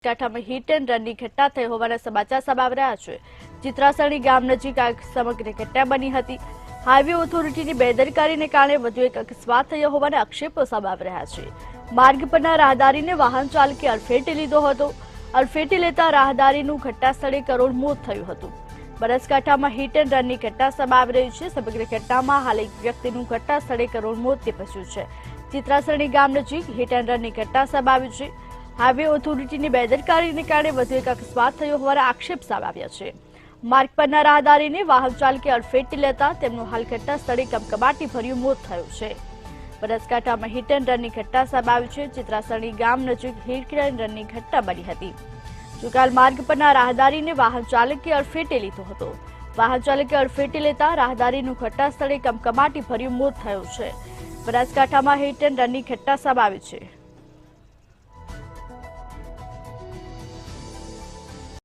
કાંઠામાં hit and રનની ઘટના થઈ હોવાના સમાચાર સામે આવી રહ્યા છે। ચિત્રાસણી ગામ નજીક આ સમગ્ર ઘટના બની હતી। હાઈવે ઓથોરિટીની બેદરકારીને કારણે વધુ એક અકસ્માત થયો હોવાના આક્ષેપો સામે આવી રહ્યા છે। માર્ગ પરના રાહદારીને વાહન ચાલકે અડફેટે લીધો હતો। અડફેટે લેતા રાહદારીનું ઘટના સ્થળે કરુણ મોત થયું હતું। બનાસકાંઠામાં હિટ એન્ડ રનની ઘટના સામે આવી રહી છે। સમગ્ર ઘટનામાં હાલ એક વ્યક્તિનું ઘટના સ્થળે કરુણ મોત નીપજ્યું છે। ચિત્રાસણી ગામ નજીક હિટ એન્ડ રનની ઘટના સામે આવી છે। હાઈવે ઓથોરિટીની બેદરકારીને કારણે વધુ એક અકસ્માત થયો હોવાના આક્ષેપ સામે આવ્યા છે। માર્ગ પરના રાહદારીને વાહન ચાલકે અડફેટે લેતા તેમનું હાલ ઘટના સ્થળે કમકમાટી ભર્યું મોત થયું છે। બનાસકાંઠામાં હિટ એન્ડ રનની ઘટના સામે આવી છે। ચિત્રાસણી ગામ નજીક હિટ એન્ડ રનની ઘટના બની હતી। જોકાલ માર્ગ પરના રાહદારીને વાહન ચાલકે અડફેટે લીધો હતો। વાહન ચાલકે અડફેટે લેતા રાહદારીનું ઘટના સ્થળે કમકમાટી ભર્યું મોત થયું છે। બનાસકાંઠામાં હિટ એન્ડ રનની ઘટના સામે આવી છે।